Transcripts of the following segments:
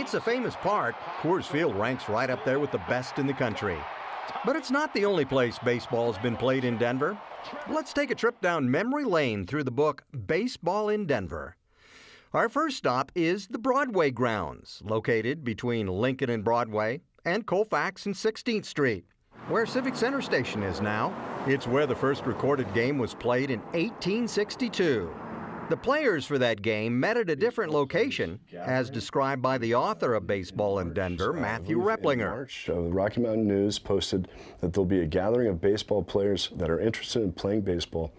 It's a famous park. Coors Field ranks right up there with the best in the country. But it's not the only place baseball's been played in Denver. Let's take a trip down memory lane through the book Baseball in Denver. Our first stop is the Broadway grounds, located between Lincoln and Broadway and Colfax and 16th Street, where Civic Center Station is now. It's where the first recorded game was played in 1862. The players for that game met at a different location, as described by the author of Baseball in Denver, Matthew Replinger. In March, the Rocky Mountain News posted that there'll be a gathering of baseball players that are interested in playing baseball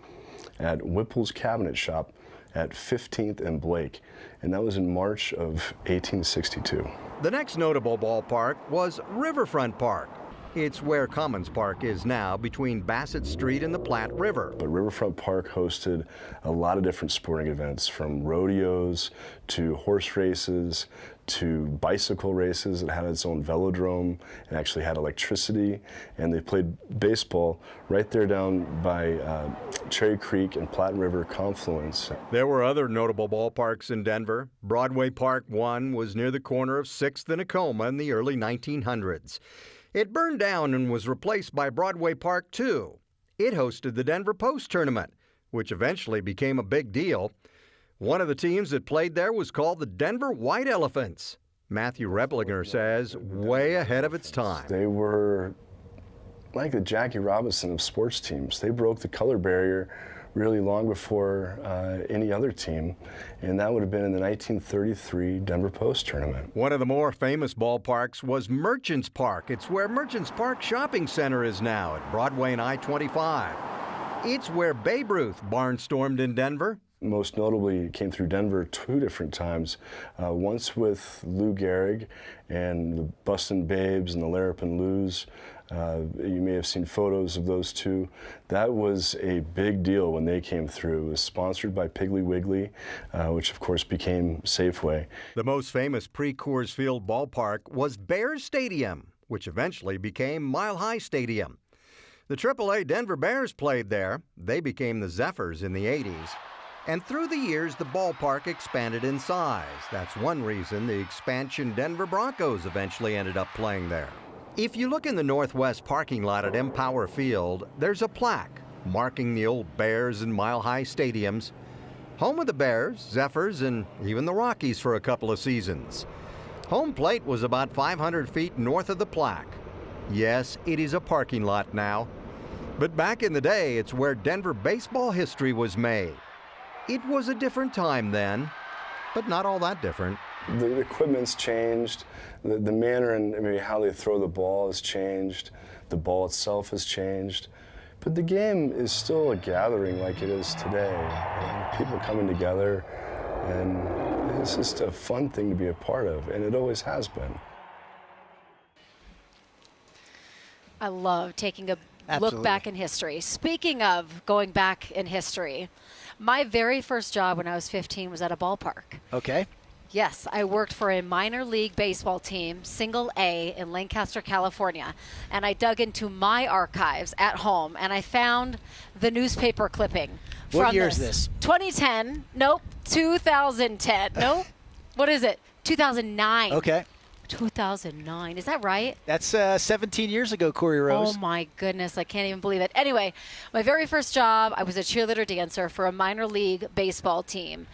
at Whipple's Cabinet Shop at 15th and Blake, and that was in March of 1862. The next notable ballpark was Riverfront Park. It's where Commons Park is now, between Bassett Street and the Platte River. But Riverfront Park hosted a lot of different sporting events, from rodeos to horse races to bicycle races. It had its own velodrome. It actually had electricity, and they played baseball right there down by Cherry Creek and Platte River confluence. There were other notable ballparks in Denver. Broadway Park 1 was near the corner of 6th and Acoma in the early 1900s. It burned down and was replaced by Broadway Park 2. It hosted the Denver Post Tournament, which eventually became a big deal. One of the teams that played there was called the Denver White Elephants. Matthew Replinger says way ahead of its time. They were like the Jackie Robinson of sports teams. They broke the color barrier really long before any other team, and that would have been in the 1933 Denver Post Tournament. One of the more famous ballparks was Merchants Park. It's where Merchants Park Shopping Center is now at Broadway and I-25. It's where Babe Ruth barnstormed in Denver. Most notably, came through Denver 2 different times, once with Lou Gehrig and the Bustin' Babes and the Larapin Lou's. You may have seen photos of those two. That was a big deal when they came through. It was sponsored by Piggly Wiggly, which of course became Safeway. The most famous pre-Coors Field ballpark was Bears Stadium, which eventually became Mile High Stadium. The AAA Denver Bears played there. They became the Zephyrs in the 80s. And through the years, the ballpark expanded in size. That's one reason the expansion Denver Broncos eventually ended up playing there. If you look in the northwest parking lot at Empower Field, there's a plaque marking the old Bears and Mile High stadiums. Home of the Bears, Zephyrs, and even the Rockies for a couple of seasons. Home plate was about 500 feet north of the plaque. Yes, it is a parking lot now. But back in the day, it's where Denver baseball history was made. It was a different time then, but not all that different. The equipment's changed. The manner and maybe how they throw the ball has changed. The ball itself has changed. But the game is still a gathering like it is today. People coming together, and it's just a fun thing to be a part of, and it always has been. I love taking a Absolutely. look back in history. Speaking of going back in history, my very first job when I was 15 was at a ballpark. Okay. Yes, I worked for a minor league baseball team, single A, in Lancaster, California. And I dug into my archives at home, and I found the newspaper clipping. What year is this? 2010. Nope. 2010. Nope. What is it? 2009. Okay. 2009. Is that right? That's 17 years ago, Corey Rose. Oh, my goodness. I can't even believe it. Anyway, my very first job, I was a cheerleader dancer for a minor league baseball team,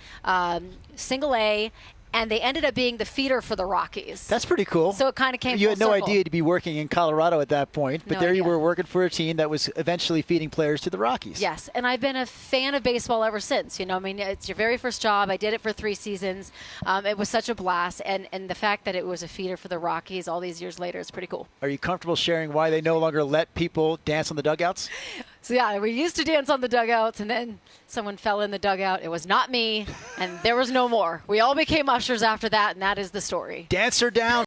single A, and they ended up being the feeder for the Rockies. That's pretty cool. So it kind of came You full had no circle. idea to be working in Colorado at that point, but No there you idea. were working for a team that was eventually feeding players to the Rockies. Yes, and I've been a fan of baseball ever since. You know, I mean, it's your very first job. I did it for 3 seasons. It was such a blast, and the fact that it was a feeder for the Rockies all these years later is pretty cool. Are you comfortable sharing why they no longer let people dance on the dugouts? So, yeah, we used to dance on the dugouts, and then someone fell in the dugout. It was not me, and there was no more. We all became ushers after that, and that is the story. Dancer down.